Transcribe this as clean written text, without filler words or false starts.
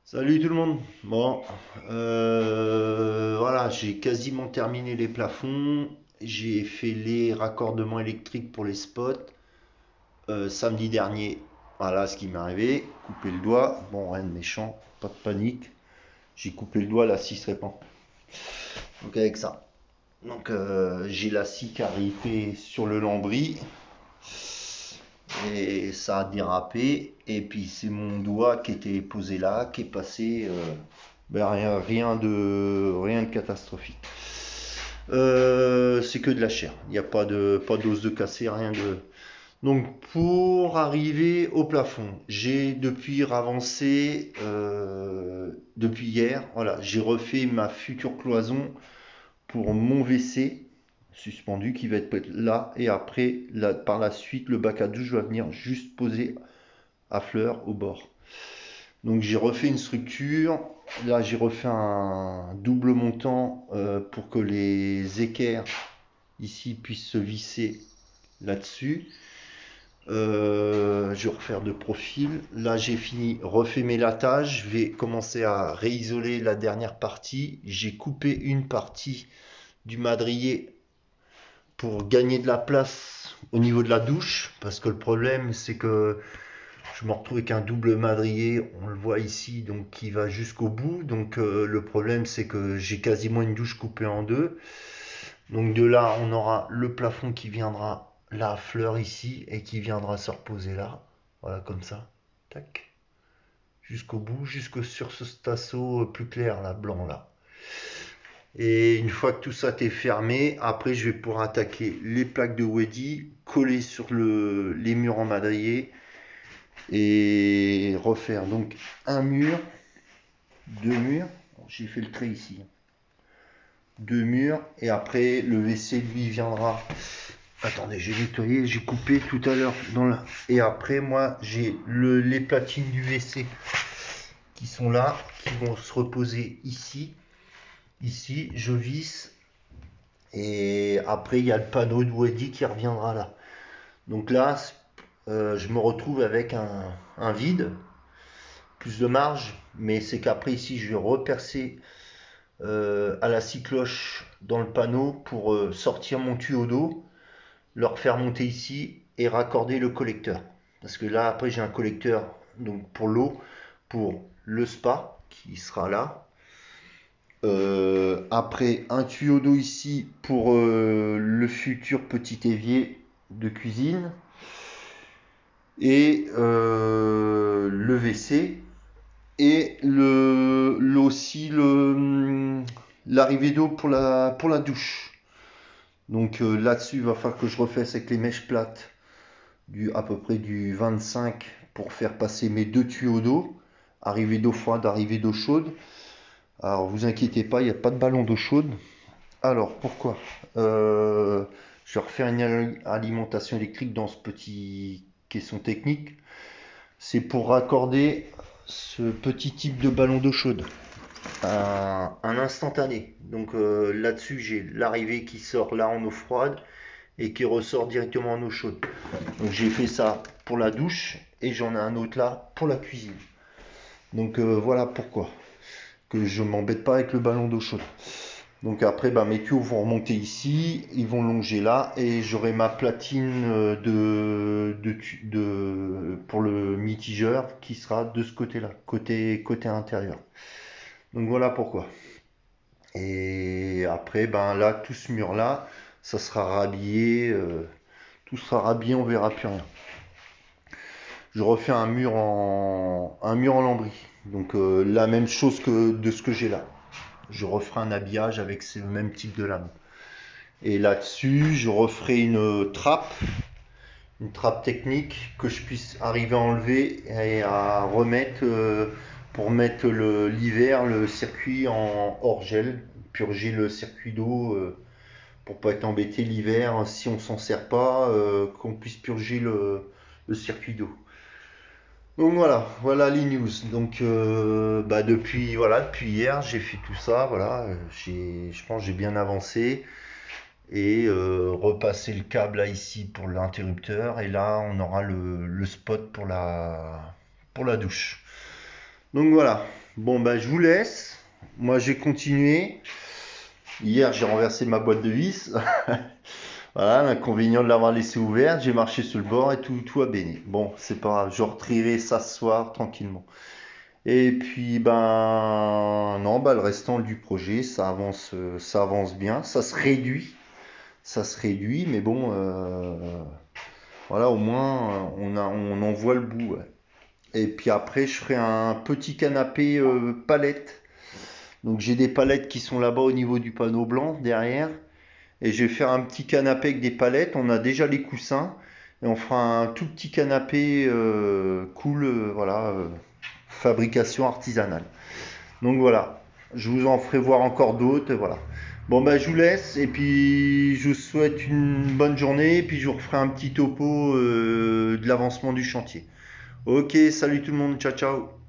Salut tout le monde. Bon, voilà, j'ai quasiment terminé les plafonds. J'ai fait les raccordements électriques pour les spots samedi dernier. Voilà ce qui m'est arrivé. Coupé le doigt. Bon, rien de méchant, pas de panique. J'ai coupé le doigt, la scie se répand. Donc avec ça. Donc j'ai la scie qui arrivée sur le lambris et ça a dérapé. Et puis c'est mon doigt qui était posé là, qui est passé. Ben, rien de catastrophique. C'est que de la chair. Il n'y a pas d'os de cassé, rien de. Donc pour arriver au plafond, j'ai depuis avancé depuis hier. Voilà, j'ai refait ma future cloison pour mon WC suspendu qui va être là et après par la suite le bac à douche va venir juste poser à fleur au bord. Donc j'ai refait une structure. Là j'ai refait un double montant pour que les équerres ici puissent se visser là-dessus. Je vais refaire de profil. Là j'ai fini, refait mes latages. Je vais commencer à réisoler la dernière partie. J'ai coupé une partie du madrier pour gagner de la place au niveau de la douche. Parce que le problème c'est que je me retrouve avec un double madrier, on le voit ici, donc qui va jusqu'au bout. Donc le problème c'est que j'ai quasiment une douche coupée en deux. Donc de là, on aura le plafond qui viendra là à fleur ici et qui viendra se reposer là. Voilà comme ça. Tac. Jusqu'au bout, jusque sur ce tasseau plus clair là, blanc là. Et une fois que tout ça est fermé, après je vais pouvoir attaquer les plaques de Weddy, coller sur les murs en madrier et refaire donc un mur, deux murs, j'ai fait le trait ici, deux murs et après le WC lui viendra. Attendez, j'ai nettoyé, j'ai coupé tout à l'heure et après moi j'ai les platines du WC qui sont là, qui vont se reposer ici. Ici, je visse et après il y a le panneau de Weddy qui reviendra là. Donc là, je me retrouve avec un vide, plus de marge, mais c'est qu'après ici je vais repercer à la scie cloche dans le panneau pour sortir mon tuyau d'eau, le refaire monter ici et raccorder le collecteur. Parce que là après j'ai un collecteur donc pour l'eau, pour le spa qui sera là. Après un tuyau d'eau ici pour le futur petit évier de cuisine et le WC et aussi l'arrivée d'eau pour la douche. Donc là-dessus, il va falloir que je refasse avec les mèches plates à peu près du 25 pour faire passer mes deux tuyaux d'eau. Arrivée d'eau froide, arrivée d'eau chaude. Alors vous inquiétez pas, il n'y a pas de ballon d'eau chaude. Alors pourquoi je vais refaire une alimentation électrique dans ce petit question technique. C'est pour raccorder ce petit type de ballon d'eau chaude. Un instantané. Donc là-dessus, j'ai l'arrivée qui sort là en eau froide et qui ressort directement en eau chaude. Donc j'ai fait ça pour la douche et j'en ai un autre là pour la cuisine. Donc voilà pourquoi que je m'embête pas avec le ballon d'eau chaude. Donc après, bah, mes tuyaux vont remonter ici, ils vont longer là et j'aurai ma platine pour le mitigeur qui sera de ce côté-là, côté intérieur. Donc voilà pourquoi. Et après, ben là, tout ce mur-là, ça sera rhabillé, tout sera rhabillé, on verra plus rien. Je refais un mur en lambris. Donc la même chose que de ce que j'ai là. Je referai un habillage avec ce même type de lame. Et là-dessus, je referai une trappe technique que je puisse arriver à enlever et à remettre pour mettre l'hiver le circuit en hors gel, purger le circuit d'eau pour pas être embêté l'hiver si on s'en sert pas, qu'on puisse purger le circuit d'eau. Donc voilà les news. Donc bah depuis hier j'ai fait tout ça, voilà, je pense que j'ai bien avancé et repasser le câble là ici pour l'interrupteur et là on aura le spot pour la douche. Donc voilà. Bon, bah, je vous laisse. Moi, j'ai continué. Hier, j'ai renversé ma boîte de vis. Voilà, l'inconvénient de l'avoir laissé ouverte. J'ai marché sur le bord et tout a baigné. Bon, c'est pas grave. Je retrierai ça ce soir tranquillement. Et puis, ben, non, bah, le restant du projet, ça avance bien. Ça se réduit, mais bon, voilà, au moins, on en voit le bout. Ouais. Et puis après, je ferai un petit canapé palette. Donc j'ai des palettes qui sont là-bas au niveau du panneau blanc derrière. Et je vais faire un petit canapé avec des palettes. On a déjà les coussins. Et on fera un tout petit canapé cool, voilà, fabrication artisanale. Donc voilà, je vous en ferai voir encore d'autres, voilà. Bon bah je vous laisse et puis je vous souhaite une bonne journée et puis je vous referai un petit topo de l'avancement du chantier. Ok, salut tout le monde, ciao ciao.